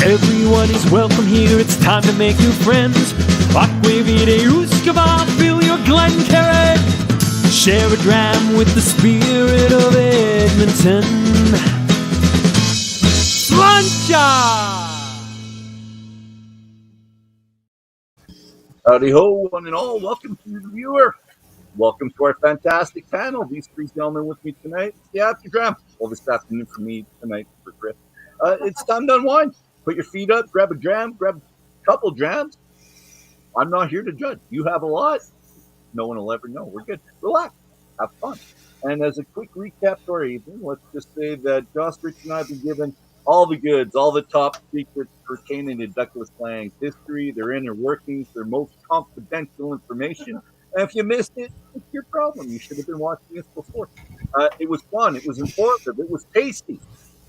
Everyone is welcome here, it's time to make new friends. Aquavide Uskava, fill your Glencairn. Share a dram with the spirit of Edmonton. Sluncha! Howdy ho, one and all. Welcome to the viewer. Welcome to our fantastic panel. These three gentlemen with me tonight. The After Dram. Well, this afternoon for me, tonight for Chris. It's time to unwind. Put your feet up, grab a dram, grab a couple drams. I'm not here to judge. You have a lot. No one will ever know. We're good. Relax. Have fun. And as a quick recap to our evening, let's just say that Josh, Rich, and I have been given all the goods, all the top secrets pertaining to Douglas Lang's history, their inner workings, their most confidential information. And if you missed it, it's your problem. You should have been watching this before. It was fun. It was informative. It was tasty.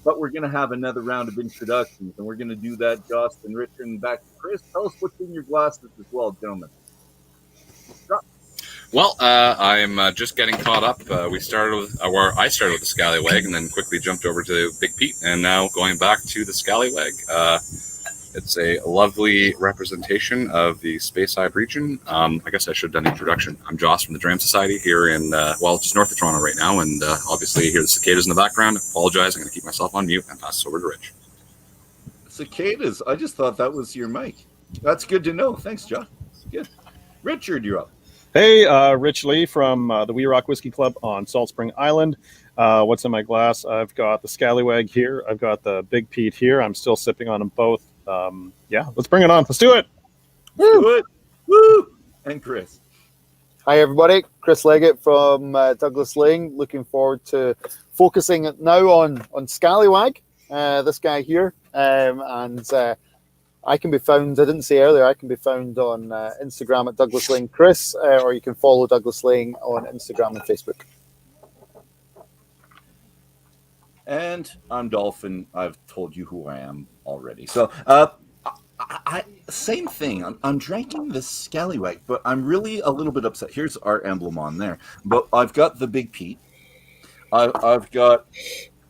But we're going to have another round of introductions, and we're going to do that, Josh and Richard, and back to Chris. Tell us what's in your glasses as well, gentlemen. Well, I'm just getting caught up. I started with the Scallywag and then quickly jumped over to Big Pete, and now going back to the Scallywag. It's a lovely representation of the Speyside region. I guess I should have done the introduction. I'm Joss from the Dram Society here in, just north of Toronto right now, and obviously you hear the cicadas in the background. I apologize. I'm going to keep myself on mute and pass this over to Rich. Cicadas. I just thought that was your mic. That's good to know. Thanks, Josh. Good. Richard, you're up. Hey, Rich Lee from the Wee Rock Whiskey Club on Salt Spring Island. What's in my glass? I've got the Scallywag here. I've got the Big Pete here. I'm still sipping on them both. Let's bring it on. Let's do it. Let's do it. Woo! And Chris. Hi, everybody. Chris Leggett from Douglas Laing. Looking forward to focusing now on Scallywag, this guy here. I can be found, I didn't say earlier, I can be found on Instagram at Douglas Laing Chris, or you can follow Douglas Laing on Instagram and Facebook. And I'm Dolphin. I've told you who I am already. So, same thing. I'm drinking the Scallywag, but I'm really a little bit upset. Here's our emblem on there. But I've got the Big Pete. I've got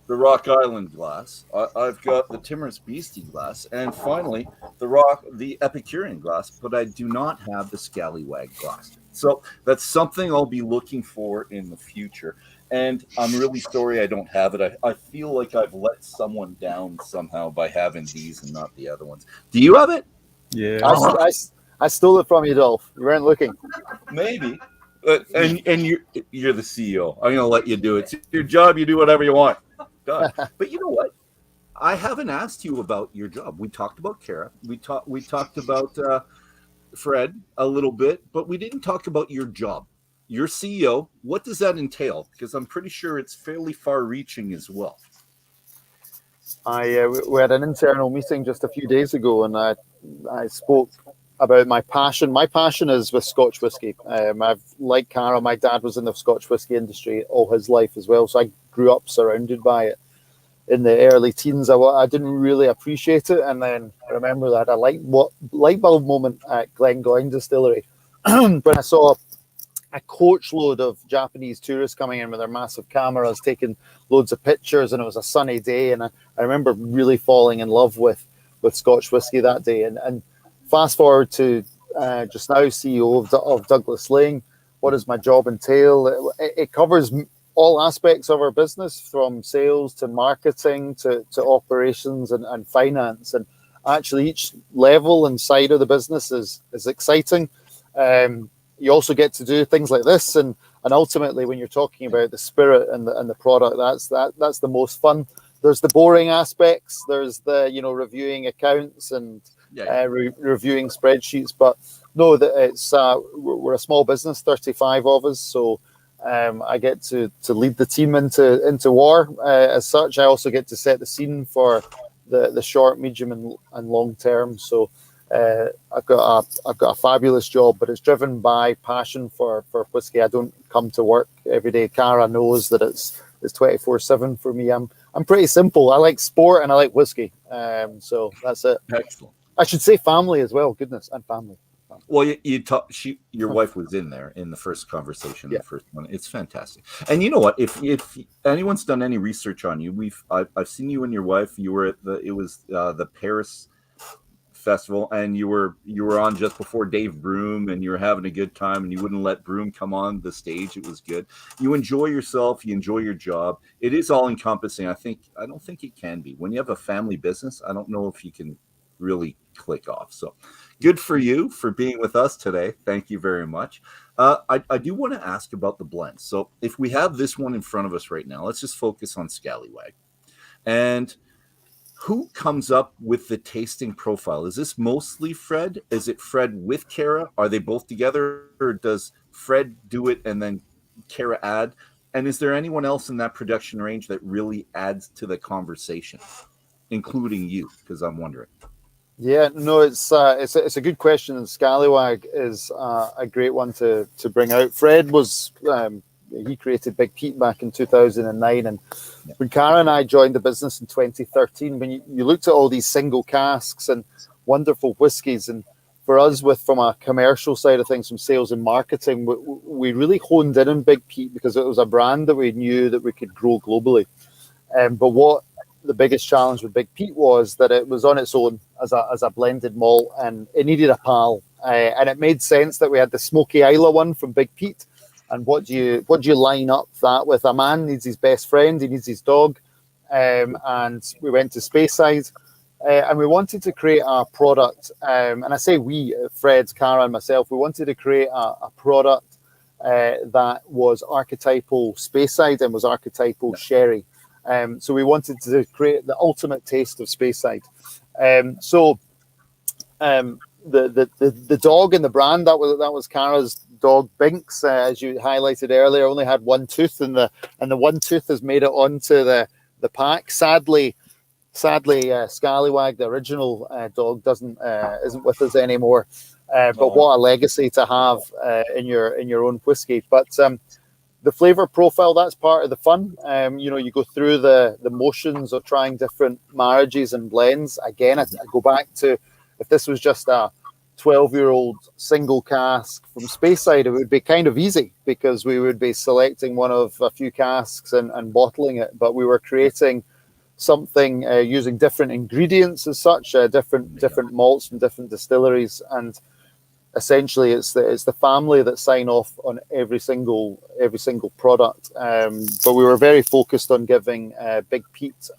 the Rock Island glass. I've got the Timorous Beastie glass. And finally, the Epicurean glass. But I do not have the Scallywag glass. So that's something I'll be looking for in the future. And I'm really sorry I don't have it. I feel like I've let someone down somehow by having these and not the other ones. Do you have it? Yeah. I stole it from you, Dolph. You weren't looking. Maybe. And you're the CEO. I'm going to let you do it. It's your job. You do whatever you want. Done. But you know what? I haven't asked you about your job. We talked about Kara. We talked about Fred a little bit, but we didn't talk about your job. Your CEO, what does that entail? Because I'm pretty sure it's fairly far-reaching as well. We had an internal meeting just a few days ago, and I spoke about my passion. My passion is with Scotch whiskey. I've, like Cara, my dad was in the Scotch whiskey industry all his life as well, so I grew up surrounded by it. In the early teens, I didn't really appreciate it, and then I remember that I had a light bulb moment at Glengoyne Distillery when I saw a coach load of Japanese tourists coming in with their massive cameras, taking loads of pictures, and it was a sunny day. And I remember really falling in love with Scotch whiskey that day. And fast forward to just now, CEO of Douglas Laing. What does my job entail? It covers all aspects of our business, from sales to marketing to operations and finance. And actually, each level and side of the business is exciting. You also get to do things like this, and ultimately, when you're talking about the spirit and the product, that's the most fun. There's the boring aspects. There's the reviewing accounts and reviewing spreadsheets. But no, it's we're a small business, 35 of us, so I get to lead the team into war. As such, I also get to set the scene for the short, medium, and long term. So. I've got a fabulous job, but it's driven by passion for whiskey. I don't come to work every day. Cara knows that it's 24/7 for me. I'm pretty simple. I like sport and I like whiskey. So that's it. Excellent. I should say family as well. Goodness, and family. Well, your wife was in there in the first conversation, Yeah. the first one. It's fantastic. And you know what? If anyone's done any research on you, I've seen you and your wife. You were at the Paris festival, and you were on just before Dave Broom, and you were having a good time, and you wouldn't let Broom come on the stage. It was good. You enjoy yourself. You enjoy your job. It is all encompassing. I don't think it can be when you have a family business. I don't know if you can really click off. So good for you for being with us today. Thank you very much. I do want to ask about the blends. So if we have this one in front of us right now, let's just focus on Scallywag. And who comes up with the tasting profile? Is this mostly Fred? Is it Fred with Kara? Are they both together? Or does Fred do it and then Kara add? And is there anyone else in that production range that really adds to the conversation, including you? Because I'm wondering. Yeah, no, it's a good question, and Scallywag is a great one to bring out. Fred was he created Big Pete back in 2009, and when Cara and I joined the business in 2013, when you looked at all these single casks and wonderful whiskies, and for us, from a commercial side of things, from sales and marketing, we really honed in on Big Pete because it was a brand that we knew that we could grow globally. But what the biggest challenge with Big Pete was that it was on its own as a blended malt, and it needed a pal. And it made sense that we had the Smoky Isla one from Big Pete. And what do you line up that with? A man needs his best friend, he needs his dog, and we went to Speyside, and we wanted to create a product. And I say we, Fred, Cara, and myself, we wanted to create a product that was archetypal Speyside and was archetypal sherry. So we wanted to create the ultimate taste of Speyside. So the dog in the brand, that was Cara's dog, Binks, as you highlighted earlier, only had one tooth, and the one tooth has made it onto the pack. Sadly, Scallywag, the original dog, isn't with us anymore. But what a legacy to have in your own whiskey. But the flavor profile, that's part of the fun. You go through the motions of trying different marriages and blends. Again, I go back to, if this was just a 12-year-old single cask from Speyside, it would be kind of easy because we would be selecting one of a few casks and bottling it. But we were creating something using different ingredients as such, different malts from different distilleries, and essentially it's the family that sign off on every single product. But we were very focused on giving Big Pete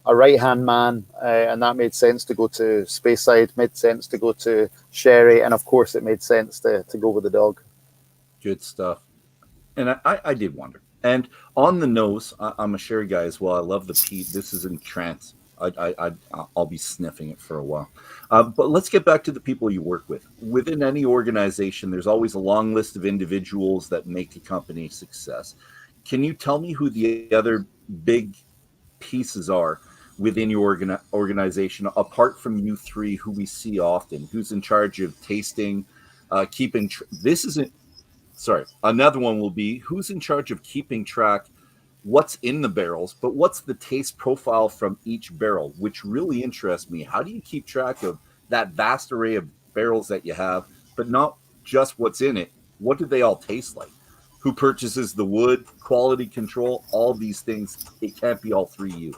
a right-hand man, and that made sense to go to Speyside, made sense to go to sherry, and of course it made sense to go with the dog. Good stuff. And I did wonder. And on the nose, I'm a sherry guy as well. I love the peat. This is in trance. I'll be sniffing it for a while. But let's get back to the people you work with. Within any organization, there's always a long list of individuals that make a company a success. Can you tell me who the other big pieces are within your organization, apart from you three, who we see often? Who's in charge of tasting, keeping... Another one will be who's in charge of keeping track what's in the barrels, but what's the taste profile from each barrel, which really interests me. How do you keep track of that vast array of barrels that you have, but not just what's in it? What do they all taste like? Who purchases the wood, quality control, all these things? It can't be all three you.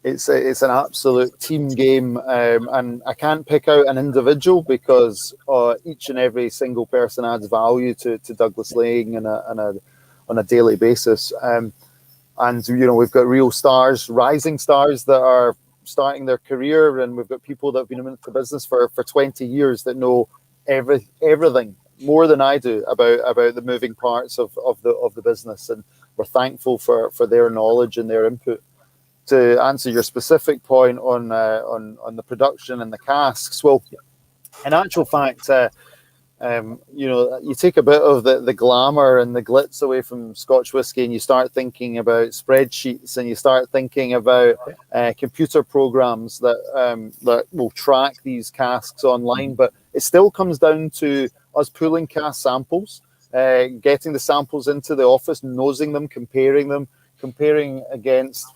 It's an absolute team game, and I can't pick out an individual because each and every single person adds value to Douglas Laing on a daily basis. And we've got real stars, rising stars that are starting their career, and we've got people that have been in the business for 20 years that know everything more than I do about the moving parts of the business, and we're thankful for their knowledge and their input. To answer your specific point on the production and the casks, well, in actual fact, you take a bit of the glamour and the glitz away from Scotch whisky, and you start thinking about spreadsheets, and you start thinking about computer programs that will track these casks online. But it still comes down to us pulling cask samples, getting the samples into the office, nosing them, comparing against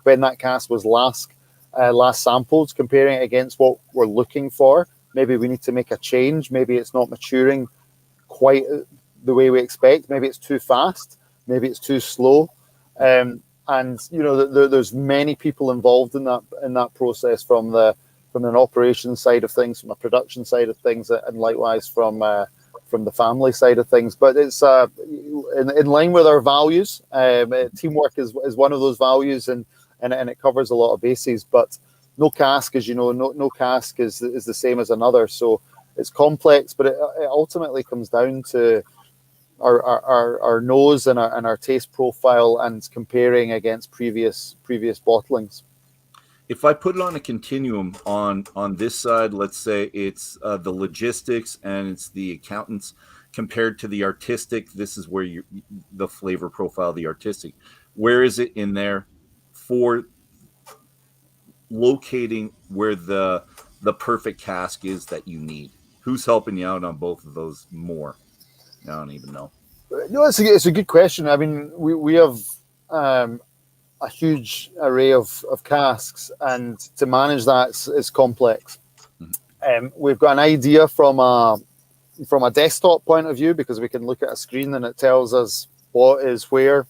when that cask was last last samples, comparing it against what we're looking for. Maybe we need to make a change. Maybe it's not maturing quite the way we expect. Maybe it's too fast. Maybe it's too slow. And there's many people involved in that process, from an operations side of things, from a production side of things, and likewise from the family side of things. But it's in line with our values. Teamwork is one of those values, and it covers a lot of bases. But no cask, as you know, no cask is the same as another. So it's complex, but it ultimately comes down to our nose and our taste profile, and comparing against previous bottlings. If I put it on a continuum, on this side, let's say it's the logistics and it's the accountants compared to the artistic, this is where the flavor profile of the artistic. Where is it in there for locating where the perfect cask is that you need? Who's helping you out on both of those more? I don't even know. No, it's a good question. I mean, we have a huge array of casks, and to manage that is complex. We've got an idea from a desktop point of view, because we can look at a screen and it tells us what is where.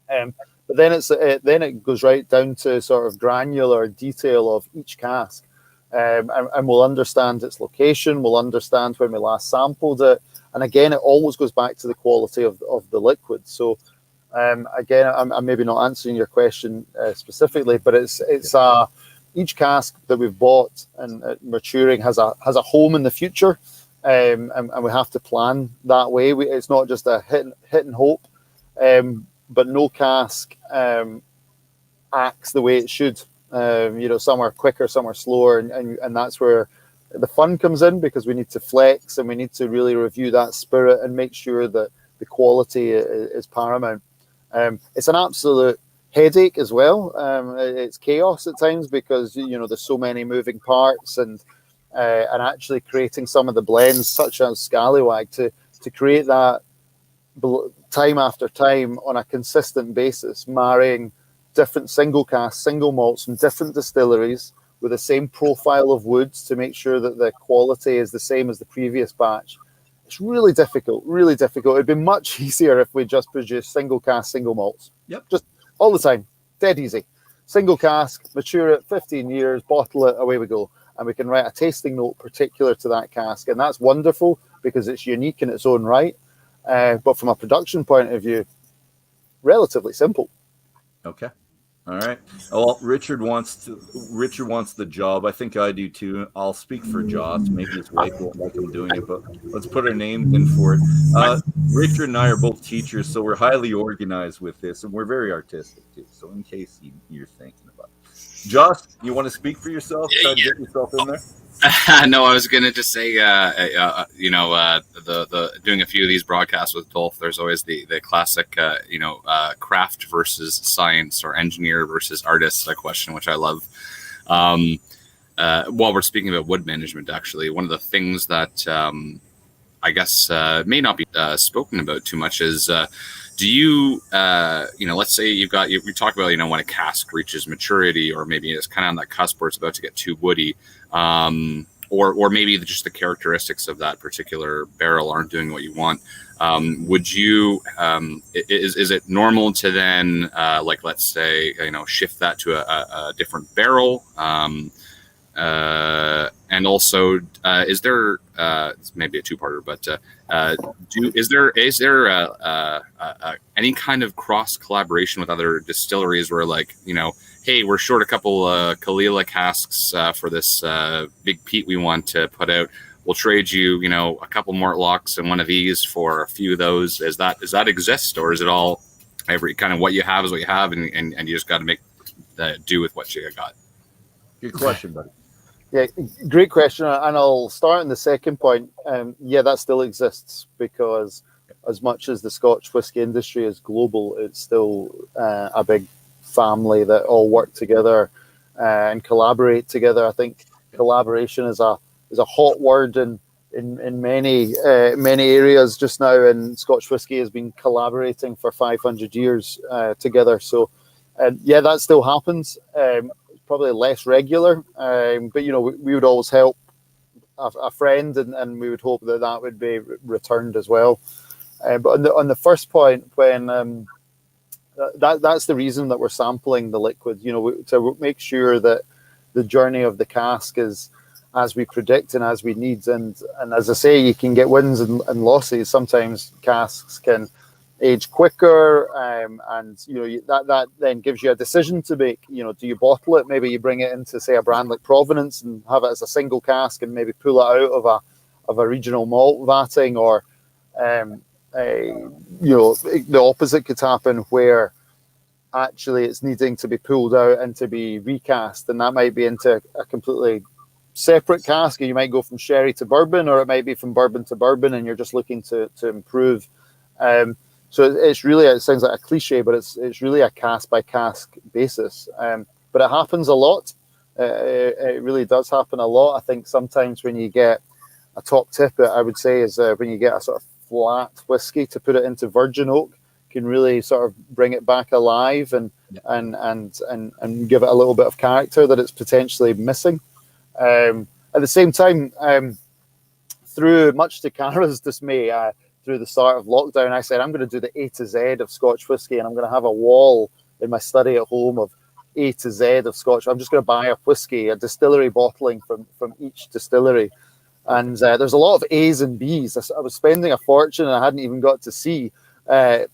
But then it goes right down to sort of granular detail of each cask, and we'll understand its location. We'll understand when we last sampled it, and again, it always goes back to the quality of the liquid. So. Again, I'm maybe not answering your question specifically, but it's each cask that we've bought and maturing has a home in the future, and we have to plan that way. It's not just a hit and hope, but no cask acts the way it should. Some are quicker, some are slower, and that's where the fun comes in, because we need to flex and we need to really review that spirit and make sure that the quality is paramount. It's an absolute headache as well. It's chaos at times, because there's so many moving parts, and actually creating some of the blends, such as Scallywag, to create that time after time on a consistent basis, marrying different single casks, single malts from different distilleries with the same profile of woods to make sure that the quality is the same as the previous batch. It's really difficult, really difficult. It'd be much easier if we just produced single cask, single malts. Yep. Just all the time. Dead easy. Single cask, mature it, 15 years, bottle it, away we go. And we can write a tasting note particular to that cask. And that's wonderful, because it's unique in its own right. But from a production point of view, relatively simple. Okay. All right. Well, Richard wants the job. I think I do too. I'll speak for Joss. Maybe his wife won't like him doing it, but let's put our names in for it. Richard and I are both teachers, so we're highly organized with this, and we're very artistic too. So in case you're thinking about it, Joss, you want to speak for yourself? Try to get yourself in there. No, I was gonna just say, the doing a few of these broadcasts with Dolph, there's always the classic, craft versus science, or engineer versus artist question, which I love. While we're speaking about wood management, actually, one of the things that I guess may not be spoken about too much is, do you, let's say we talk about, when a cask reaches maturity, or maybe it's kind of on that cusp where it's about to get too woody, or maybe just the characteristics of that particular barrel aren't doing what you want. Would you, is it normal to then, let's say, shift that to a different barrel? And also, is there, it's maybe a two-parter, but is there any kind of cross collaboration with other distilleries where, hey, we're short a couple Kalila casks for this big peat we want to put out. We'll trade you, a couple more locks and one of these for a few of those. Does that exist, or is it all every kind of what you have is what you have, and you just got to make do with what you got? Good question, buddy. Yeah, great question. And I'll start on the second point. That still exists, because as much as the Scotch whisky industry is global, it's still a big family that all work together and collaborate together. I think collaboration is a hot word in many areas just now, and Scotch whisky has been collaborating for 500 years together. So that still happens. probably less regular. But we would always help a friend, and we would hope that would be returned as well. But on the first point, when that's the reason that we're sampling the liquid, to make sure that the journey of the cask is as we predict and as we need. And as I say, you can get wins and losses. Sometimes casks can age quicker, and that then gives you a decision to make. Do you bottle it? Maybe you bring it into, say, a brand like Provenance and have it as a single cask, and maybe pull it out of a regional malt vatting, or the opposite could happen, where actually it's needing to be pulled out and to be recast, and that might be into a completely separate cask. You might go from sherry to bourbon, or it might be from bourbon to bourbon, and you're just looking to improve. So it's really, it sounds like a cliche, but it's really a cask by cask basis. But it happens a lot. It really does happen a lot. I think sometimes when you get a top tip, I would say, is when you get a sort of flat whiskey, to put it into virgin oak can really sort of bring it back alive and give it a little bit of character that it's potentially missing. At the same time, through much to Cara's dismay, through the start of lockdown, I said, I'm going to do the A to Z of Scotch whisky, and I'm going to have a wall in my study at home of A to Z of Scotch. I'm just going to buy a whiskey, a distillery bottling from each distillery. And there's a lot of A's and B's. I was spending a fortune and I hadn't even got to C. But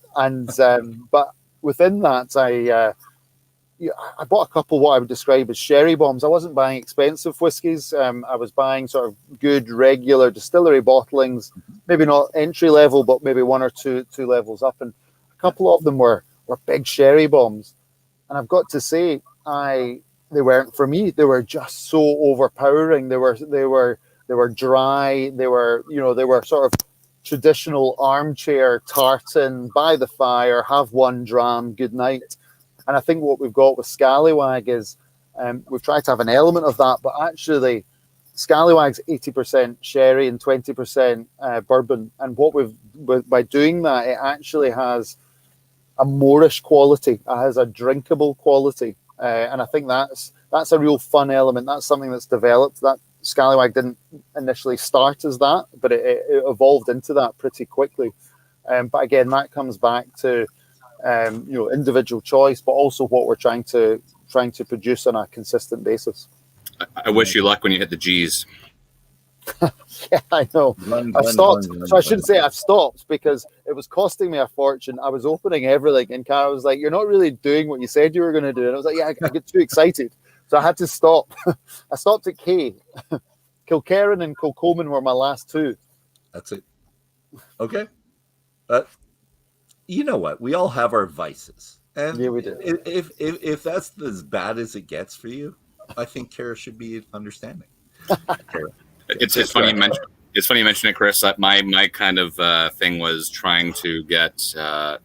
within that, I bought a couple what I would describe as sherry bombs. I wasn't buying expensive whiskies. I was buying sort of good, regular distillery bottlings, maybe not entry level, but maybe one or two levels up. And a couple of them were big sherry bombs. And I've got to say, they weren't for me. They were just so overpowering. They were dry. They were sort of traditional armchair tartan by the fire, have one dram, good night. And I think what we've got with Scallywag is we've tried to have an element of that, but actually Scallywag's 80% sherry and 20% bourbon. And by doing that, it actually has a Moorish quality. It has a drinkable quality. And I think that's a real fun element. That's something that's developed. That Scallywag didn't initially start as that, but it evolved into that pretty quickly. But again, that comes back to individual choice, but also what we're trying to produce on a consistent basis. I wish you luck when you hit the G's. Yeah, I know. I've stopped. So I shouldn't say I've stopped, because it was costing me a fortune. I was opening everything, and Cara was like, "You're not really doing what you said you were going to do." And I was like, "Yeah, I get too excited." So I had to stop. I stopped at K. Kilkerran and Kilcoman were my last two. That's it. Okay. You know what? We all have our vices. And yeah, we do. If that's as bad as it gets for you, I think Cara should be understanding. It's funny you mention. It's funny you mention it, Chris. My kind of thing was trying to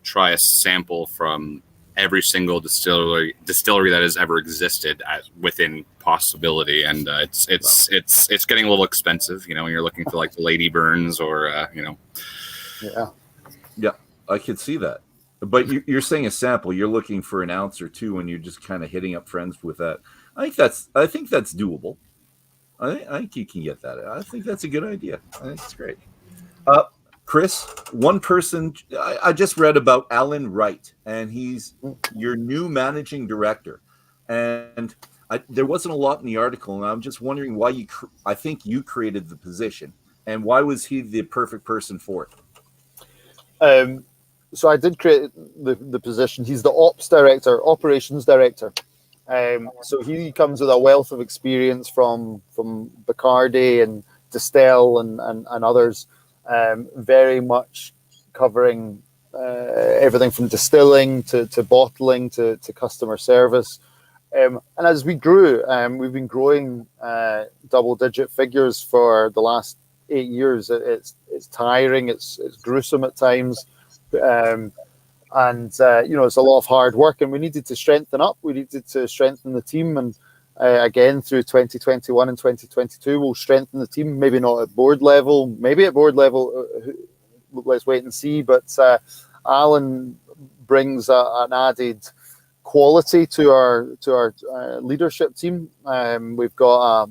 try a sample from every single distillery that has ever existed within possibility, and it's getting a little expensive, when you're looking for like the Lady Burns or Yeah, I could see that. But you're saying a sample. You're looking for an ounce or two, and you're just kind of hitting up friends with that. I think that's doable. I think you can get that. I think that's a good idea. I think it's great. Chris, one person, I just read about Alan Wright, and he's your new managing director. And there wasn't a lot in the article, and I'm just wondering why I think you created the position, and why was he the perfect person for it? So I did create the position. He's the operations director. So he comes with a wealth of experience from Bacardi and Distell and others. Very much covering everything from distilling to bottling to customer service. And as we grew, we've been growing double-digit figures for the last 8 years. It's tiring. It's gruesome at times. It's a lot of hard work, and we needed to strengthen up. We needed to strengthen the team, and again through 2021 and 2022, we'll strengthen the team. Maybe not at board level, maybe at board level. Let's wait and see. But Alan brings an added quality to our leadership team. We've got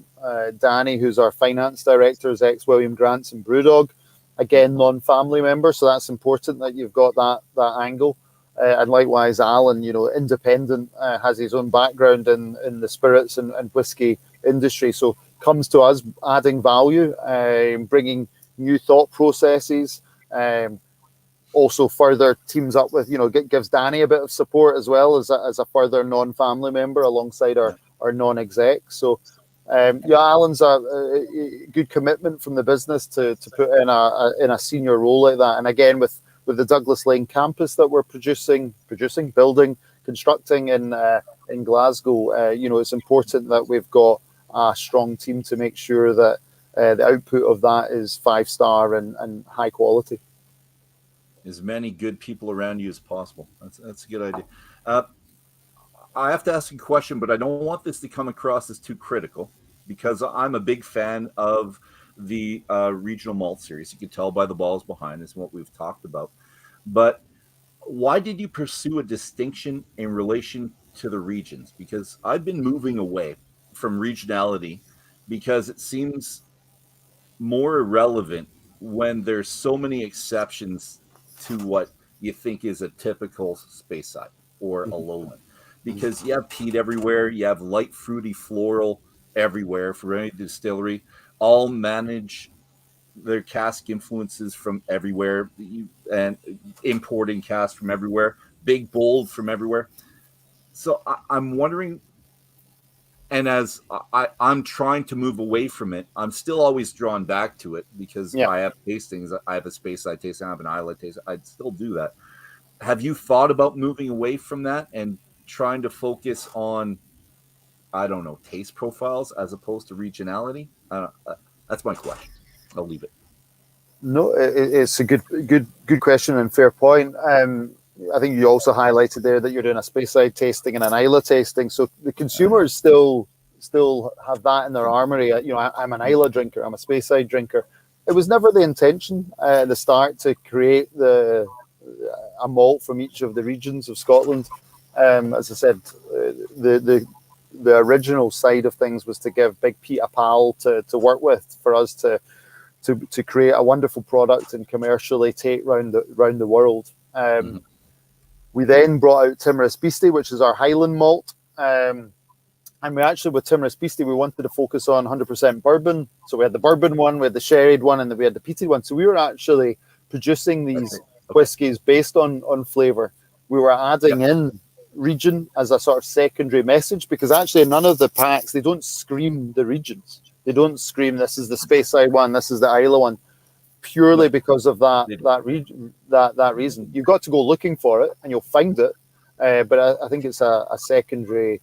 Danny, who's our finance director, is ex-William Grants and Brewdog. Again, non-family member, so that's important that you've got that angle. And likewise, Alan, independent, has his own background in the spirits and whiskey industry, so comes to us adding value, bringing new thought processes. Also further teams up with, gives Danny a bit of support as well as a further non-family member alongside our non-exec. So Alan's a good commitment from the business to put in a senior role like that. And again, with the Douglas Laing campus that we're producing, building, constructing in Glasgow, it's important that we've got a strong team to make sure that the output of that is 5-star and high quality. As many good people around you as possible. That's a good idea. I have to ask a question, but I don't want this to come across as too critical, because I'm a big fan of the regional malt series. You can tell by the balls behind is what we've talked about. But why did you pursue a distinction in relation to the regions? Because I've been moving away from regionality because it seems more irrelevant when there's so many exceptions to what you think is a typical Speyside or a lowland, because you have peat everywhere, you have light fruity floral everywhere for any distillery, all manage their cask influences from everywhere, and importing cask from everywhere, big bold from everywhere. So I'm wondering, and as I'm trying to move away from it, I'm still always drawn back to it because I have tastings. I have a Speyside tasting, I have an Islay tasting. I'd still do that. Have you thought about moving away from that and trying to focus on, I don't know, taste profiles as opposed to regionality? That's my question. I'll leave it. No, it's a good question and fair point. I think you also highlighted there that you're doing a Speyside tasting and an Islay tasting, so the consumers still have that in their armory. I'm an Islay drinker, I'm a Speyside drinker. It was never the intention at the start to create a malt from each of the regions of Scotland. As I said, the original side of things was to give Big Pete a pal to work with, for us to create a wonderful product and commercially take round the world. We then brought out Timorous Beastie, which is our Highland malt. And we actually, with Timorous Beastie, we wanted to focus on 100% bourbon. So we had the bourbon one, we had the sherried one, and then we had the peated one. So we were actually producing these whiskies based on flavour. We were adding in region as a sort of secondary message, because actually none of the packs, they don't scream the regions. They don't scream, this is the Speyside one, this is the Islay one, purely because of that reason. You've got to go looking for it and you'll find it, but I think it's a secondary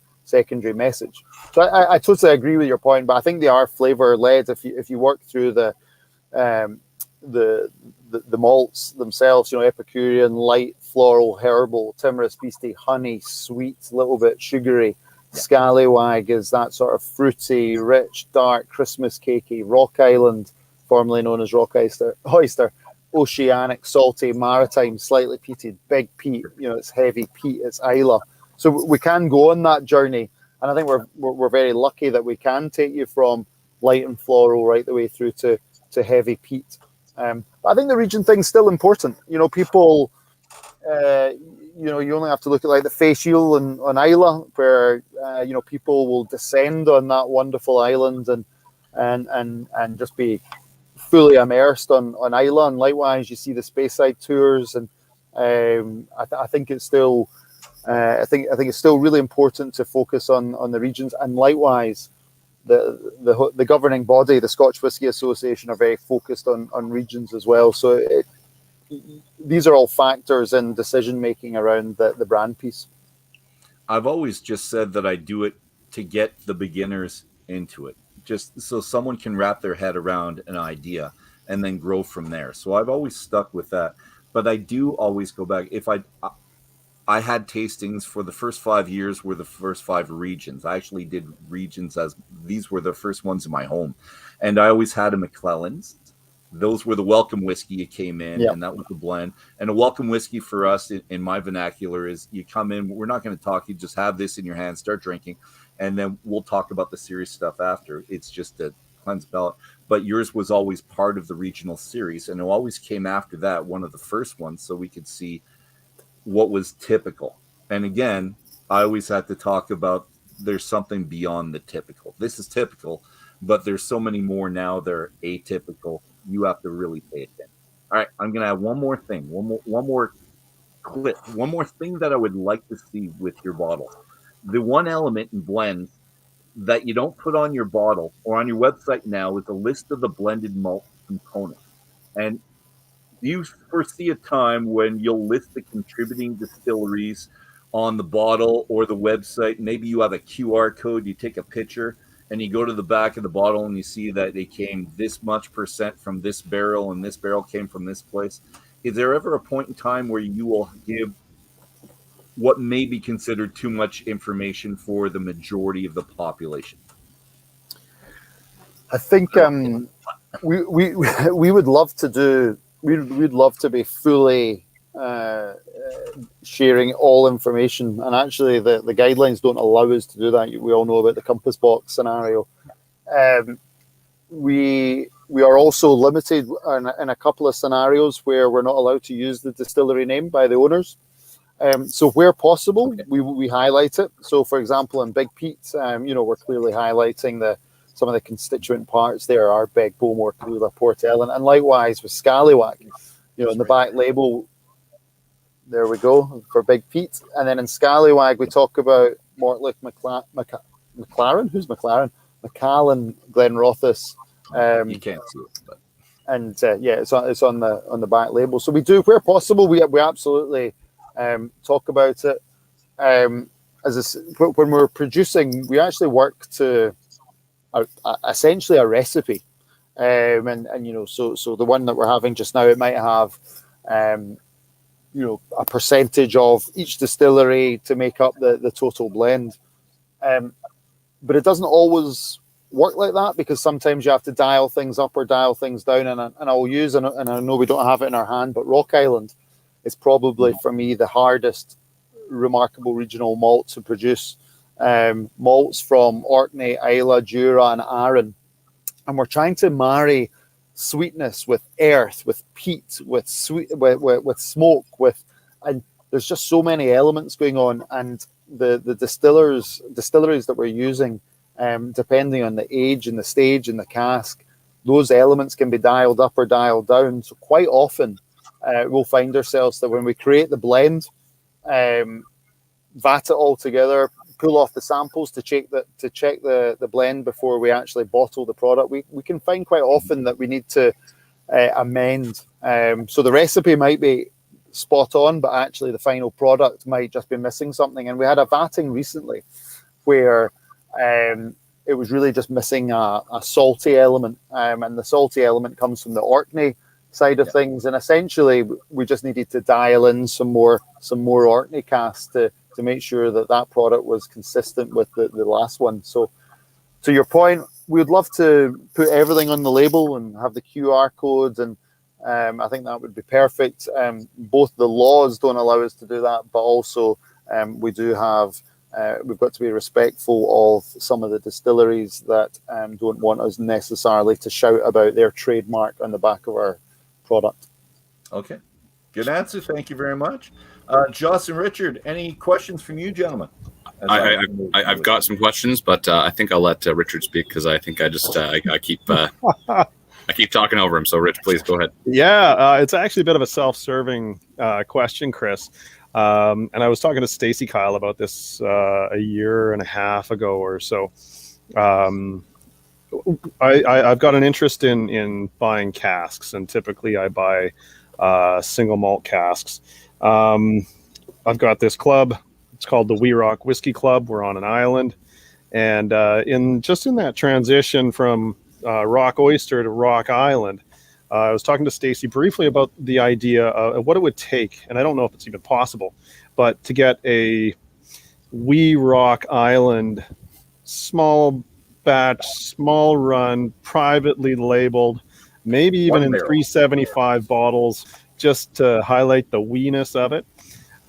message. So I totally agree with your point, but I think they are flavour led. If you work through the malts themselves, Epicurean, light, floral, herbal, Timorous Beastie, honey, sweet, a little bit sugary. Scallywag is that sort of fruity, rich, dark, Christmas cakey. Rock Island, formerly known as Rock Oyster, oceanic, salty, maritime, slightly peated. Big Pete, it's heavy peat, it's Islay. So we can go on that journey, and I think we're very lucky that we can take you from light and floral right the way through to heavy peat. But I think the region thing's still important. People, you only have to look at like the facial on Islay, where people will descend on that wonderful island and just be fully immersed on Islay. And likewise, you see the Speyside tours, and I think it's still it's still really important to focus on the regions. And likewise, the governing body, the Scotch Whisky Association, are very focused on regions as well. So these are all factors in decision making around the brand piece. I've always just said that I do it to get the beginners into it, just so someone can wrap their head around an idea and then grow from there. So I've always stuck with that, but I do always go back. If I had tastings for the first 5 years were the first 5 regions. I actually did regions as these were the first ones in my home, and I always had a McClellan's, those were the welcome whiskey. You came in, Yep. and that was the blend. And a welcome whiskey for us in my vernacular is you come in. We're not going to talk. You just have this in your hand, start drinking, and then we'll talk about the serious stuff after. It's just a cleanse palate. But yours was always part of the regional series, and it always came after that, one of the first ones, so we could see what was typical. And again, I always had to talk about there's something beyond the typical. This is typical, but there's so many more now that are atypical. You have to really pay attention. All right, I'm gonna have one more thing, one more clip, one more thing that I would like to see with your bottle. The one element in blends that you don't put on your bottle or on your website now is a list of the blended malt components. And do you foresee a time when you'll list the contributing distilleries on the bottle or the website? Maybe you have a QR code, you take a picture, and you go to the back of the bottle and you see that they came this much % from this barrel and this barrel came from this place. Is there ever a point in time where you will give what may be considered too much information for the majority of the population? I think we would love to do. We'd love to be fully sharing all information, and actually the guidelines don't allow us to do that. We all know about the compass box scenario. We are also limited in a couple of scenarios where we're not allowed to use the distillery name by the owners. So where possible, we highlight it. So for example, in Big Pete, we're clearly highlighting some of the constituent parts there, Ardbeg, Bowmore, Cahuilla, Port Ellen, and likewise with Scallywag. In the back label, there we go, for Big Pete. And then in Scallywag, we talk about Mortlake, McLaren. Who's McLaren? Macallan, Glenrothes. You can't see it, but. And it's on the back label. So we do, where possible, we absolutely talk about it. When we're producing, we actually work to essentially a recipe. So the one that we're having just now, it might have a percentage of each distillery to make up the total blend. But it doesn't always work like that, because sometimes you have to dial things up or dial things down. And I'll use, and I know we don't have it in our hand, but Rock Island is probably for me the hardest remarkable regional malt to produce. Malts from Orkney, Islay, Jura, and Arran. And we're trying to marry sweetness with earth, with peat, with smoke, and there's just so many elements going on. And the distilleries that we're using, depending on the age and the stage and the cask, those elements can be dialed up or dialed down. So quite often we'll find ourselves that when we create the blend, vat it all together, pull off the samples to check the blend before we actually bottle the product, we can find quite often that we need to amend. So the recipe might be spot on, but actually the final product might just be missing something. And we had a vatting recently where it was really just missing a salty element, and the salty element comes from the Orkney side of things. And essentially we just needed to dial in some more Orkney cask to make sure that product was consistent with the last one. So to your point, we would love to put everything on the label and have the QR codes, and I think that would be perfect. Both the laws don't allow us to do that, but also we do have, we've got to be respectful of some of the distilleries that don't want us necessarily to shout about their trademark on the back of our product. Okay, good answer. Thank you very much. Joss and Richard, any questions from you gentlemen? I've got some questions, but I think I'll let Richard speak, because I think I keep talking over him. So Rich, please go ahead. Yeah, it's actually a bit of a self-serving question, Chris. And I was talking to Stacey Kyle about this a year and a half ago or so. I've got an interest in buying casks, and typically I buy single malt casks. I've got this club. It's called the We Rock Whiskey Club. We're on an island, and in that transition from Rock Oyster to Rock Island, I was talking to Stacey briefly about the idea of what it would take, and I don't know if it's even possible, but to get a We Rock Island small batch, small run, privately labeled maybe even One in barrel. 375 bottles, just to highlight the weeness of it.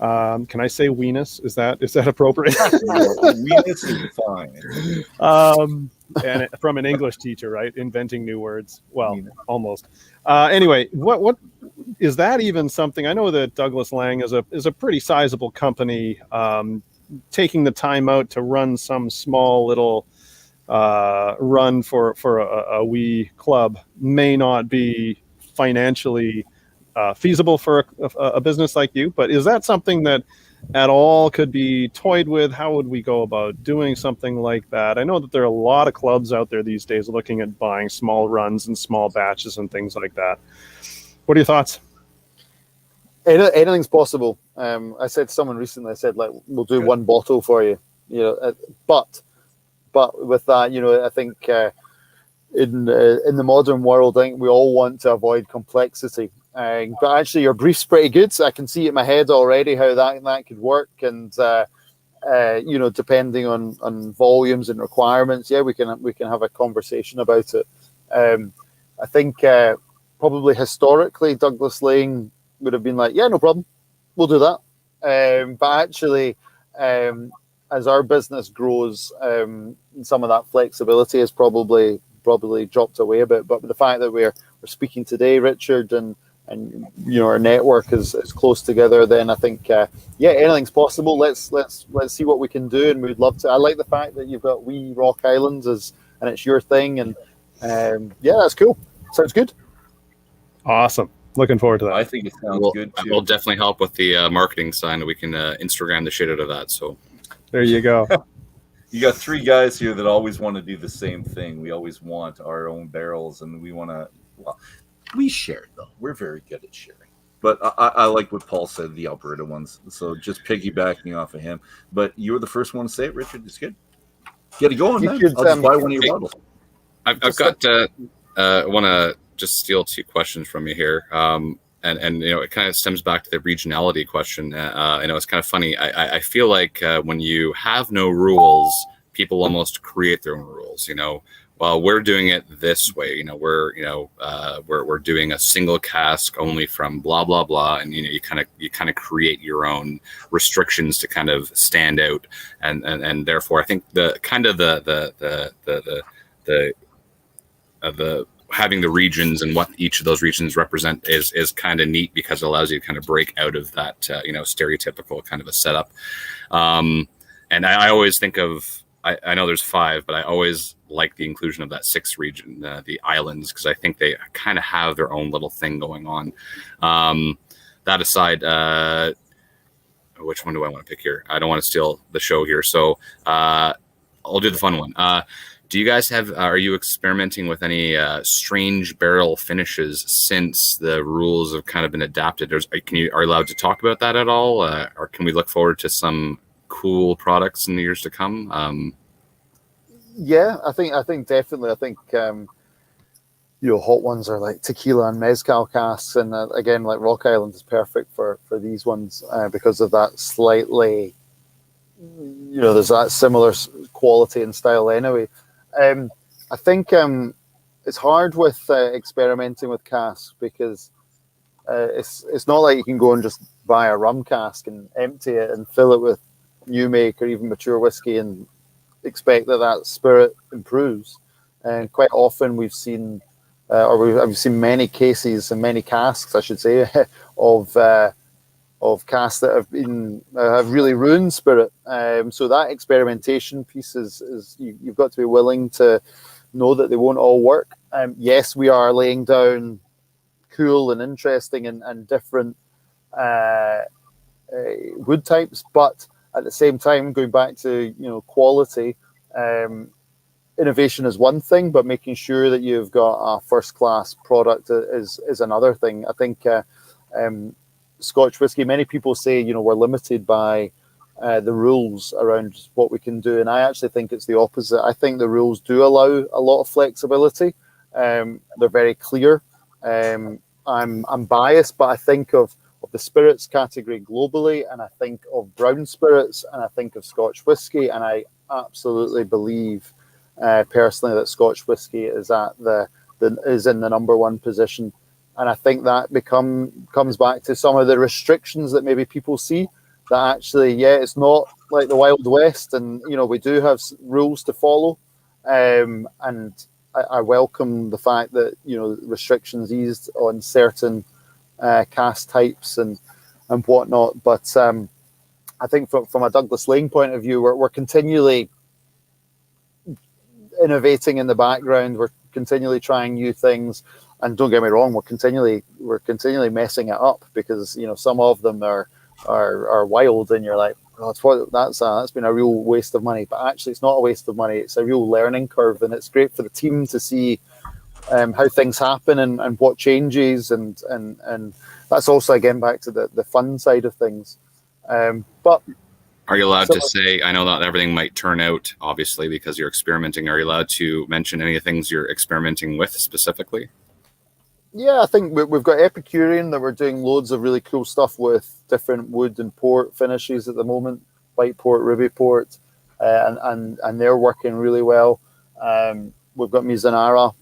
Can I say weeness? Is that appropriate? Weeness is fine. And from an English teacher, right? Inventing new words. Well, Weeness. almost. Anyway, what is that even something? I know that Douglas Laing is a pretty sizable company. Taking the time out to run some small little run for a wee club may not be financially feasible for a business like you, but is that something that at all could be toyed with? How would we go about doing something like that? I know that there are a lot of clubs out there these days looking at buying small runs and small batches and things like that. What are your thoughts? Anything's possible. I said to someone recently, I said, like, we'll do one bottle for you, but with that, I think in the modern world, I think we all want to avoid complexity. But actually, your brief's pretty good. I can see it in my head already how that could work, and depending on volumes and requirements, we can have a conversation about it. I think probably historically, Douglas Laing would have been like, yeah, no problem, we'll do that. But actually, as our business grows, some of that flexibility has probably dropped away a bit. But the fact that we're speaking today, Richard, and our network is close together, then I think anything's possible. Let's see what we can do, and we'd love to. I like the fact that you've got Wee Rock Islands and it's your thing, and that's cool. Sounds good. Awesome. Looking forward to that. I think it sounds good too. We'll definitely help with the marketing sign. We can Instagram the shit out of that. So there you go. You got three guys here that always want to do the same thing. We always want our own barrels, and we want to. Well, we share though. We're very good at sharing. But I like what Paul said, the Alberta ones. So just piggybacking off of him. But you were the first one to say it, Richard. It's good. Get it going, man. I'll just buy one of your bottles. I've got. I want to just steal two questions from you here. And it kind of stems back to the regionality question. It's kind of funny. I feel like when you have no rules, people almost create their own rules. Well, we're doing it this way. We're doing a single cask only from blah blah blah, and you kind of create your own restrictions to kind of stand out, and therefore I think the having the regions and what each of those regions represent is kind of neat, because it allows you to kind of break out of that stereotypical kind of a setup. And I always think of, I know there's 5, but I always like the inclusion of that 6th region, the islands, because I think they kind of have their own little thing going on. That aside, which one do I want to pick here? I don't want to steal the show here, so I'll do the fun one. Do you guys are you experimenting with any strange barrel finishes since the rules have kind of been adapted? Are you allowed to talk about that at all? Or can we look forward to some cool products in the years to come? I think definitely. I think hot ones are like tequila and mezcal casks, and again, like Rock Island is perfect for these ones because of that slightly, there's that similar quality and style anyway. I think it's hard with experimenting with casks, because it's not like you can go and just buy a rum cask and empty it and fill it with new make or even mature whiskey and expect that spirit improves. And quite often we've seen, I've seen many cases and many casks, I should say, of casks that have really ruined spirit. So that experimentation piece is you've got to be willing to know that they won't all work. Yes, we are laying down cool and interesting and different wood types, but at the same time, going back to quality, innovation is one thing, but making sure that you've got a first class product is another thing. I think Scotch whisky, many people say we're limited by the rules around what we can do, and I actually think it's the opposite. I think the rules do allow a lot of flexibility. They're very clear. I'm biased, but I think of the spirits category globally, and I think of brown spirits, and I think of Scotch whisky, and I absolutely believe personally that Scotch whisky is at the is in the number one position. And I think that comes back to some of the restrictions that maybe people see, that actually, yeah, it's not like the Wild West, and we do have rules to follow, and I welcome the fact that restrictions eased on certain cask types and whatnot. But I think from a Douglas Laing point of view, we're continually innovating in the background. We're continually trying new things, and don't get me wrong, we're continually messing it up, because some of them are wild, and you're like, oh, that's been a real waste of money. But actually, it's not a waste of money. It's a real learning curve, and it's great for the team to see how things happen and what changes, and that's also, again, back to the fun side of things. But are you allowed to say, I know not everything might turn out, obviously, because you're experimenting. Are you allowed to mention any of the things you're experimenting with specifically? Yeah, I think we've got Epicurean, that we're doing loads of really cool stuff with different wood and port finishes at the moment, white port, ruby port, and they're working really well. We've got Mizunara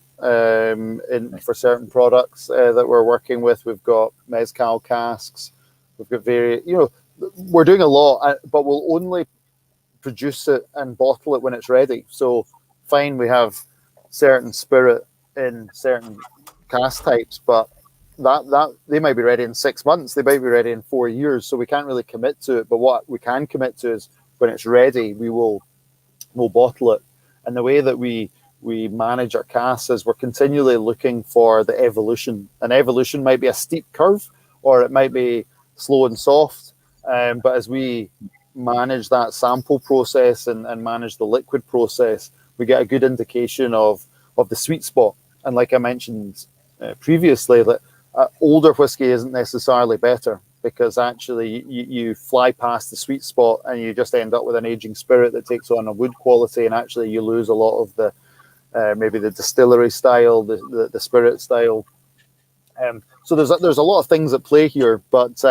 for certain products that we're working with. We've got mezcal casks. We've got we're doing a lot, but we'll only produce it and bottle it when it's ready. So fine, we have certain spirit in certain cask types, but that they might be ready in 6 months, they might be ready in 4 years, so we can't really commit to it. But what we can commit to is when it's ready, we'll bottle it. And the way that we manage our casks is we're continually looking for the evolution. An evolution might be a steep curve, or it might be slow and soft, but as we manage that sample process and manage the liquid process, we get a good indication of the sweet spot. And like I mentioned previously, that older whiskey isn't necessarily better, because actually you fly past the sweet spot and you just end up with an aging spirit that takes on a wood quality, and actually you lose a lot of the maybe the distillery style, the spirit style. So there's a lot of things at play here, but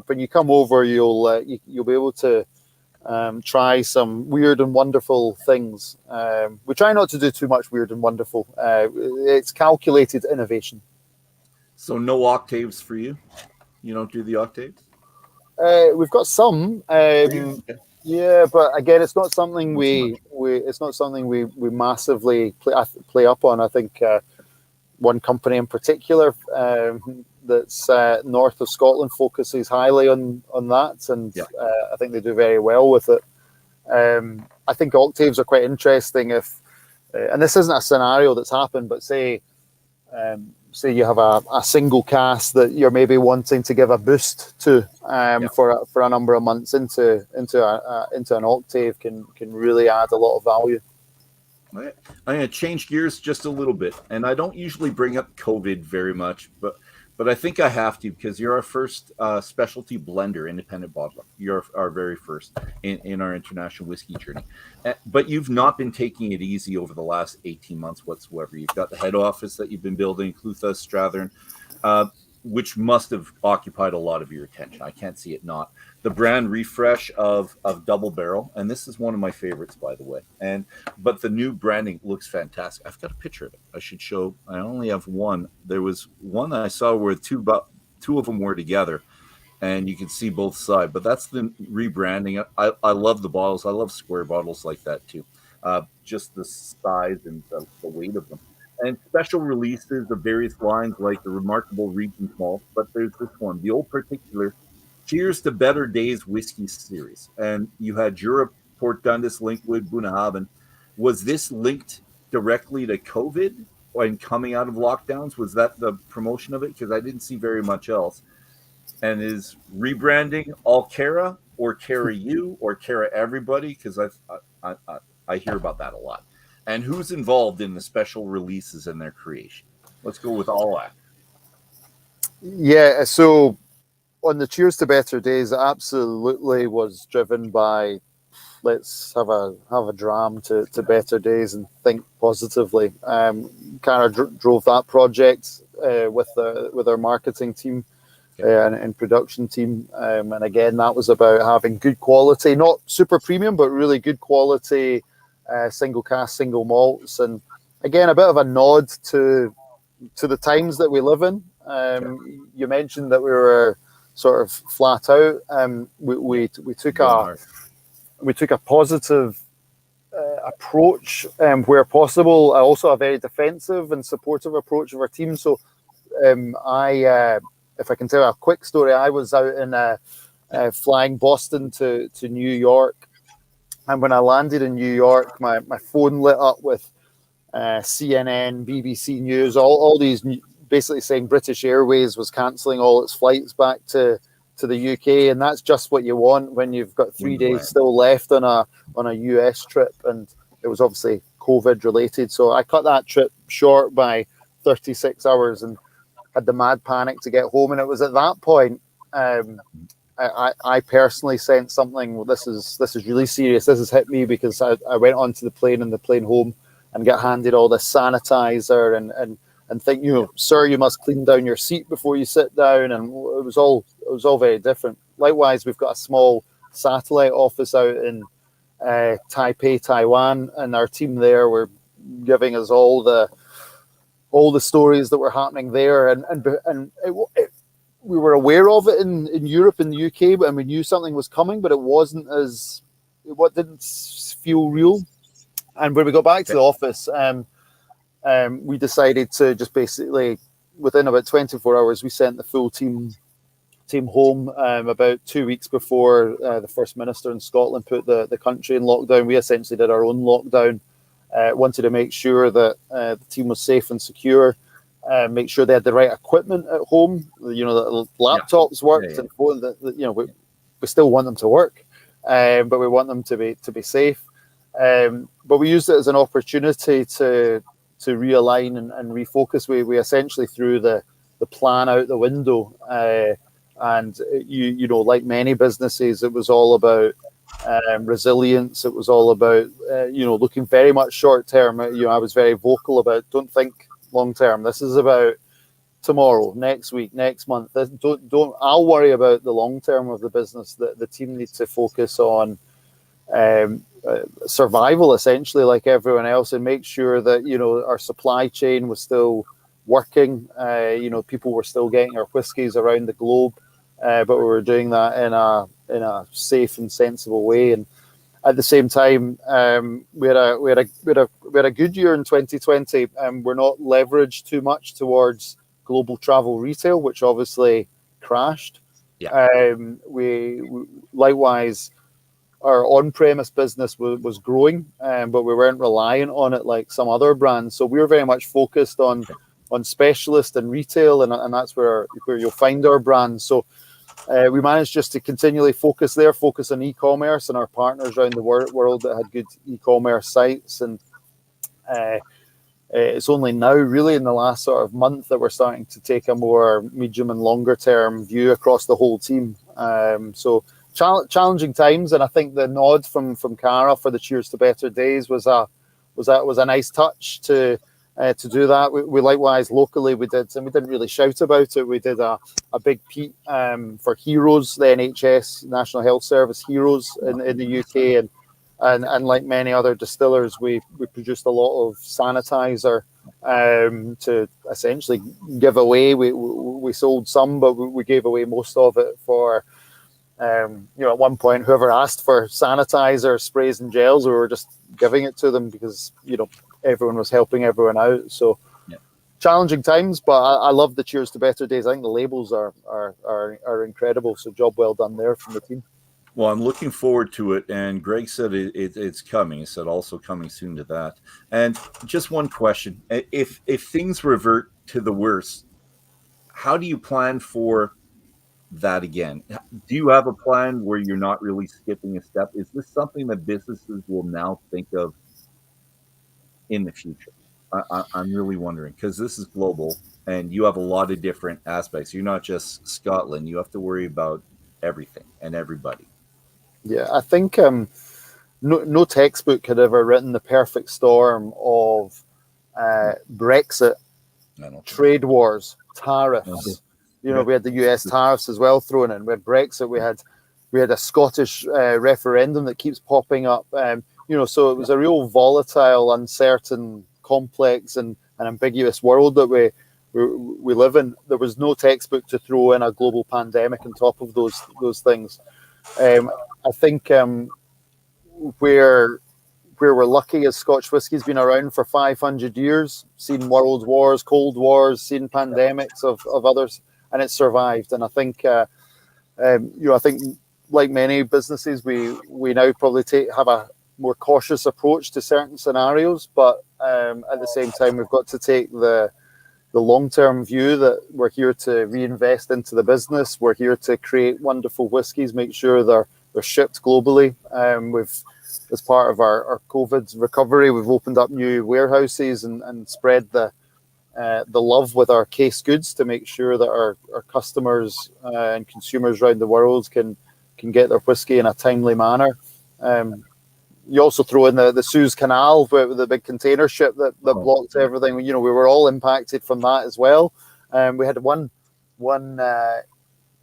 when you come over, you'll be able to try some weird and wonderful things. We try not to do too much weird and wonderful. It's calculated innovation. So no octaves for you? You don't do the octaves? We've got some. Yeah, but again, it's not something we massively play up on. I think one company in particular that's north of Scotland focuses highly on that, and I think they do very well with it. I think octaves are quite interesting if, and this isn't a scenario that's happened, but say you have a single cask that you're maybe wanting to give a boost to for a number of months into an octave can really add a lot of value. I'm going to change gears just a little bit, and I don't usually bring up COVID very much, but I think I have to, because you're our first specialty blender, independent bottler. You're our very first in our international whiskey journey. But you've not been taking it easy over the last 18 months whatsoever. You've got the head office that you've been building, Clutha, Strathern, which must have occupied a lot of your attention. I can't see it not. The brand refresh of Double Barrel, and this is one of my favorites, by the way. But the new branding looks fantastic. I've got a picture of it. I should show. I only have one. There was one that I saw where two of them were together, and you can see both sides. But that's the rebranding. I love the bottles. I love square bottles like that too. Just the size and the weight of them. And special releases of various lines like the Remarkable Region Malt. But there's this one, the Old Particular Cheers to Better Days Whiskey Series. And you had Europe, Port Dundas, Linkwood, Bunnahabhain. Was this linked directly to COVID and coming out of lockdowns? Was that the promotion of it? Because I didn't see very much else. And is rebranding all Cara or Cara you or Cara everybody? Because I hear about that a lot. And who's involved in the special releases and their creation? Let's go with all that. Yeah, so on the Cheers to Better Days, it absolutely was driven by let's have a dram to better days and think positively. Kind of drove that project with our marketing team and production team, and again that was about having good quality, not super premium, but really good quality single cask, single malts, and again, a bit of a nod to the times that we live in. You mentioned that we were sort of flat out. We took a positive approach where possible. Also a very defensive and supportive approach of our team. So if I can tell a quick story, I was out in flying Boston to New York, and when I landed in New York, my phone lit up with CNN, BBC News, all these basically saying British Airways was cancelling all its flights back to the UK, and that's just what you want when you've got 3 days still left on a US trip, and it was obviously COVID related. So I cut that trip short by 36 hours and had the mad panic to get home. And it was at that point I personally sensed something. Well, this is really serious. This has hit me, because I went onto the plane and the plane home and got handed all this sanitizer and think, sir, you must clean down your seat before you sit down. And it was all very different. Likewise, we've got a small satellite office out in Taipei, Taiwan, and our team there were giving us all the stories that were happening there, and we were aware of it in Europe and the UK, and we knew something was coming, but it didn't feel real. And when we got back to the office, we decided to just basically, within about 24 hours, we sent the full team home. About 2 weeks before the First Minister in Scotland put the country in lockdown, we essentially did our own lockdown. Wanted to make sure that the team was safe and secure, make sure they had the right equipment at home. That the laptops worked, and we still want them to work, but we want them to be safe. But we used it as an opportunity to realign and refocus. We essentially threw the plan out the window, and like many businesses, it was all about resilience. It was all about looking very much short term. I was very vocal about, don't think long term. This is about tomorrow, next week, next month. Don't. I'll worry about the long term of the business. The team needs to focus on survival, essentially, like everyone else, and make sure that our supply chain was still working. People were still getting our whiskies around the globe, but we were doing that in a safe and sensible way. And at the same time, we had a good year in 2020, and we're not leveraged too much towards global travel retail, which obviously crashed. We likewise, our on-premise business was growing, but we weren't reliant on it like some other brands. So we were very much focused on specialist and retail, and that's where you'll find our brands. So we managed just to continually focus on e-commerce and our partners around the world that had good e-commerce sites. And it's only now, really, in the last sort of month, that we're starting to take a more medium and longer term view across the whole team. So challenging times, and I think the nod from Cara for the Cheers to Better Days was a nice touch to do that. We likewise locally we did, and we didn't really shout about it. We did a big peat for Heroes, the NHS National Health Service Heroes in the UK, and like many other distillers, we produced a lot of sanitizer to essentially give away. We sold some, but we gave away most of it for. At one point, whoever asked for sanitizer, sprays and gels, we were just giving it to them because, everyone was helping everyone out. So challenging times, but I love the Cheers to Better Days. I think the labels are incredible. So job well done there from the team. Well, I'm looking forward to it. And Greg said it's coming. He said also coming soon to that. And just one question. If things revert to the worst, how do you plan for that again? Do you have a plan where you're not really skipping a step? Is this something that businesses will now think of in the future? I'm really wondering, because this is global and you have a lot of different aspects. You're not just Scotland. You have to worry about everything and everybody. Yeah, I think no textbook had ever written the perfect storm of Brexit, trade wars, tariffs. We had the US tariffs as well thrown in. We had Brexit. We had a Scottish referendum that keeps popping up. So it was a real volatile, uncertain complex and ambiguous world that we live in, there was no textbook to throw in a global pandemic on top of those things. I think where we're lucky is Scotch whisky's been around for 500 years, seen world wars, cold wars, seen pandemics of others, and it's survived. And I think, I think like many businesses, we now probably have a more cautious approach to certain scenarios, but at the same time, we've got to take the long-term view that we're here to reinvest into the business. We're here to create wonderful whiskies, make sure they're shipped globally. As part of our COVID recovery, we've opened up new warehouses and spread the love with our case goods to make sure that our customers and consumers around the world can get their whiskey in a timely manner. You also throw in the Suez Canal with the big container ship that blocked everything. We were all impacted from that as well. We had one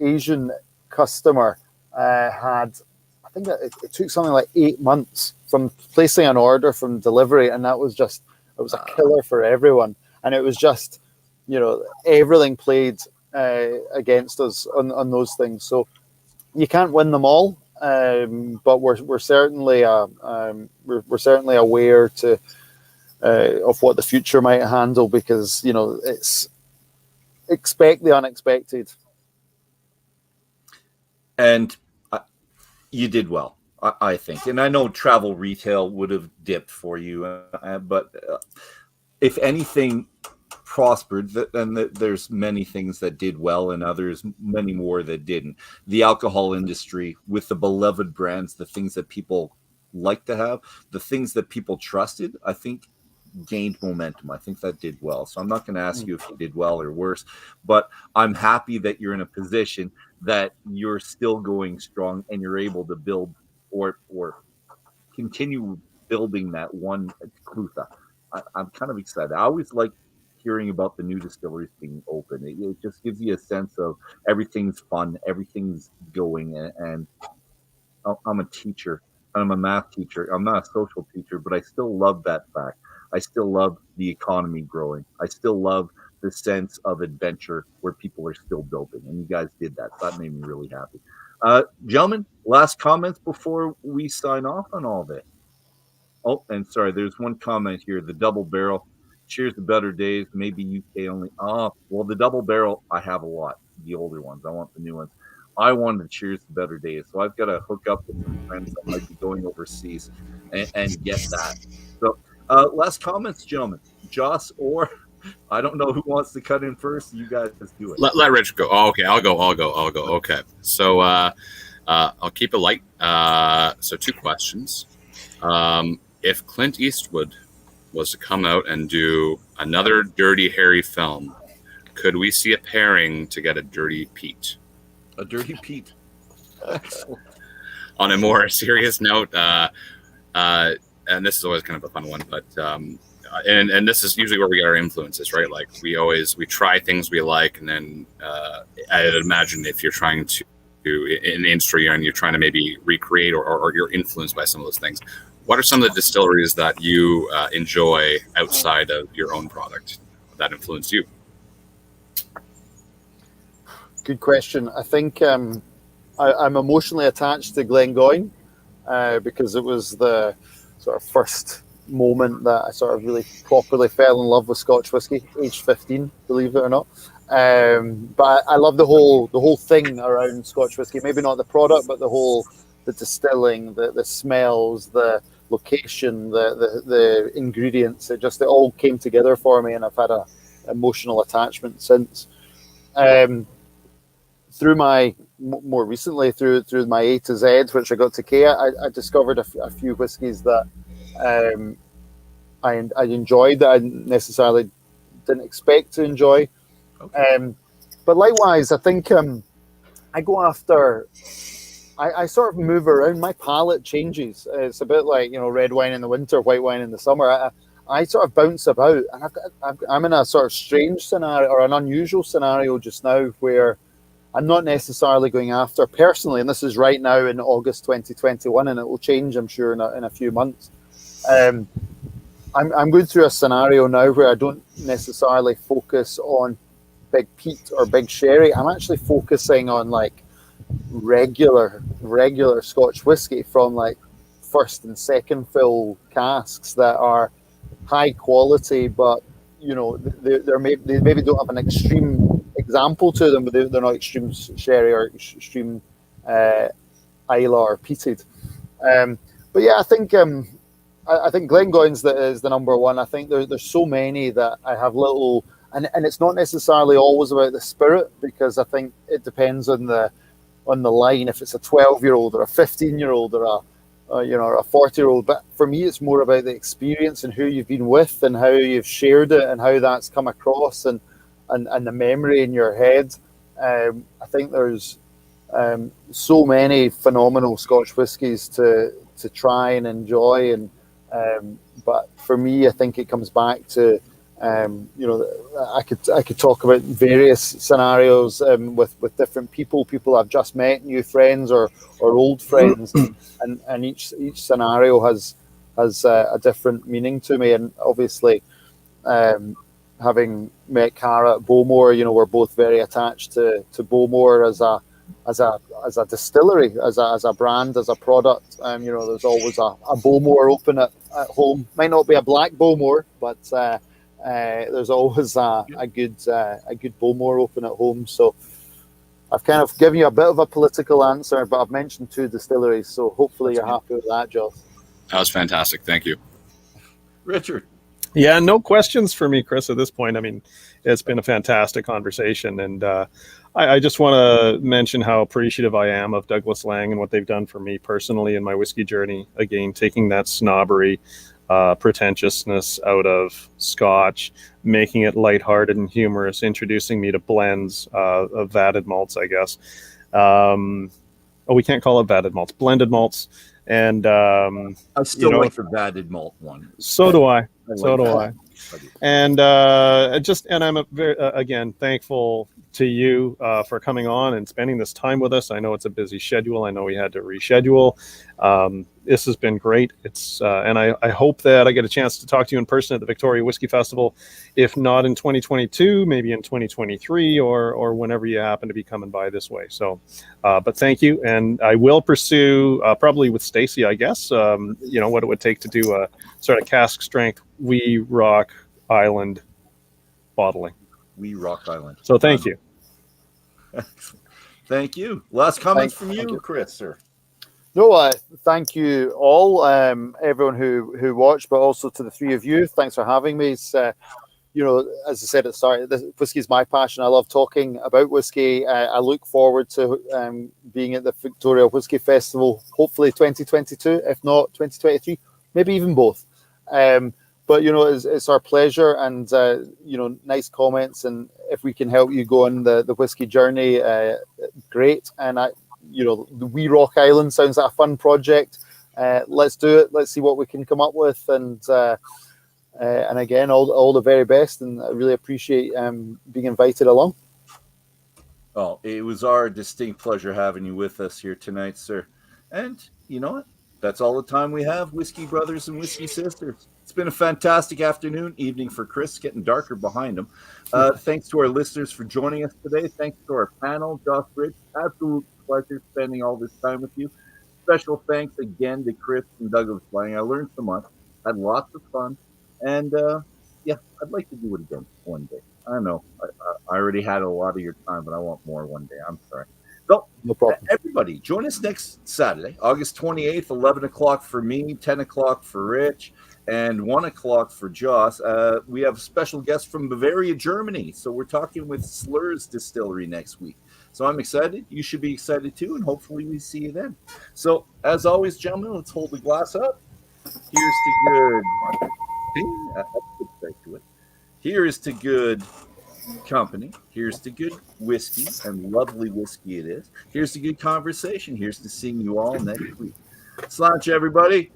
Asian customer had, I think that it took something like 8 months from placing an order from delivery, and it was a killer for everyone. And it was just, everything played against us on those things. So you can't win them all. But we're certainly aware of what the future might handle, because it's expect the unexpected. And you did well, I think. And I know travel retail would have dipped for you, but if anything prospered, then there's many things that did well and others many more that didn't. The alcohol industry, with the beloved brands, the things that people like to have, the things that people trusted, I think gained momentum. I think that did well. So I'm not going to ask you if you did well or worse, but I'm happy that you're in a position that you're still going strong and you're able to build or continue building that one Clutha. I'm kind of excited. I always like hearing about the new distilleries being open. It just gives you a sense of everything's fun, everything's going. And I'm a teacher. I'm a math teacher. I'm not a social teacher, but I still love that fact. I still love the economy growing. I still love the sense of adventure where people are still building. And you guys did that. So that made me really happy. Gentlemen, last comments before we sign off on all this. Oh, and sorry, there's one comment here. The double barrel. Cheers to better days. Maybe UK only. Well, the double barrel, I have a lot. The older ones. I want the new ones. I wanted to cheers to better days. So I've got to hook up with some friends that might be going overseas and get that. So last comments, gentlemen. Joss, or I don't know who wants to cut in first. You guys just do it. Let Rich go. Oh, okay, I'll go. Okay. So I'll keep it light. So 2 questions. If Clint Eastwood was to come out and do another Dirty Harry film, could we see a pairing to get a Dirty Pete? A Dirty Pete. On a more serious note, and this is always kind of a fun one, but and this is usually where we get our influences, right? Like we try things we like, and then I'd imagine if you're trying to in the industry and you're trying to maybe recreate or you're influenced by some of those things, what are some of the distilleries that you enjoy outside of your own product that influenced you? Good question. I think I'm emotionally attached to Glengoyne because it was the sort of first moment that I sort of really properly fell in love with Scotch whisky, age 15, believe it or not. But I love the whole thing around Scotch whisky. Maybe not the product, but the distilling, the smells, the location, the ingredients. It all came together for me, and I've had an emotional attachment since. Through more recently through my A to Z, which I got to Kea, I discovered a few whiskies that I enjoyed that I necessarily didn't expect to enjoy. Okay. But likewise, I think I go after. I sort of move around. My palate changes. It's a bit like red wine in the winter, white wine in the summer. I sort of bounce about, and I'm in a sort of strange scenario or an unusual scenario just now where I'm not necessarily going after personally, and this is right now in August 2021, and it will change, I'm sure, in a few months. I'm going through a scenario now where I don't necessarily focus on big peat or big sherry. I'm actually focusing on like regular Scotch whiskey from like first and second fill casks that are high quality, but you know they maybe don't have an extreme example to them, but they're not extreme sherry or extreme Isla or peated. But yeah, I think Glengoyne's is the number one. I think there's so many that I have little, and it's not necessarily always about the spirit, because I think it depends on the line. If it's a 12-year-old or a 15-year-old or or a 40-year-old, but for me, it's more about the experience and who you've been with and how you've shared it and how that's come across and the memory in your head. I think there's so many phenomenal Scotch whiskies to try and enjoy, and but for me, I think it comes back to I could talk about various scenarios with different people I've just met, new friends or old friends, and each scenario has a different meaning to me. And obviously, having met Cara at Bowmore, we're both very attached to Bowmore as a distillery, as a brand, as a product. There's always a Bowmore open at home. Might not be a black Bowmore, but there's always a good Bowmore open at home. So I've kind of given you a bit of a political answer, but I've mentioned 2 distilleries, so hopefully you're happy with that, Josh. That was fantastic. Thank you. Richard. Yeah, no questions for me, Chris, at this point. I mean, it's been a fantastic conversation, and I just want to mention how appreciative I am of Douglas Laing and what they've done for me personally in my whiskey journey. Again, taking that snobbery, pretentiousness out of Scotch, making it lighthearted and humorous, introducing me to blends of vatted malts, I guess. We can't call it vatted malts, blended malts. And I still like the vatted malt one. So do I. And I'm very, again, thankful to you for coming on and spending this time with us. I know it's a busy schedule. I know we had to reschedule. This has been great. And I hope that I get a chance to talk to you in person at the Victoria Whiskey Festival, if not in 2022, maybe in 2023 or whenever you happen to be coming by this way. So, but thank you. And I will pursue, probably with Stacy, I guess, what it would take to do a sort of cask strength Wee Rock Island bottling. Wee Rock Island. So thank you. Thank you. Last comments from you, Chris, sir. No, thank you all, everyone who watched, but also to the 3 of you. Thanks for having me. It's, as I said at the start, whiskey is my passion. I love talking about whiskey. I look forward to being at the Victoria Whiskey Festival, hopefully 2022, if not 2023, maybe even both. But it's our pleasure, and nice comments, and if we can help you go on the whiskey journey, great. And the Wee Rock Island sounds like a fun project. Let's do it. Let's see what we can come up with, and again, all the very best, and I really appreciate being invited along. Oh, it was our distinct pleasure having you with us here tonight, sir. And you know what? That's all the time we have, whiskey brothers and whiskey sisters. It's been a fantastic afternoon, evening for Chris, getting darker behind him. Thanks to our listeners for joining us today. Thanks to our panel, Josh Rich. Absolute pleasure spending all this time with you. Special thanks again to Chris and Douglas Laing. I learned so much. Had lots of fun. And, I'd like to do it again one day. I don't know. I already had a lot of your time, but I want more one day. I'm sorry. So, no problem. Everybody, join us next Saturday, August 28th, 11 o'clock for me, 10 o'clock for Rich, and 1 o'clock for Joss. We have a special guest from Bavaria, Germany. So we're talking with Slur's Distillery next week. So I'm excited. You should be excited too, and hopefully we see you then. So, as always, gentlemen, let's hold the glass up. Here's to good. That's a good start to it. Here's to good company. Here's to good whiskey, and lovely whiskey it is. Here's to good conversation. Here's to seeing you all next week. Sláinte, everybody.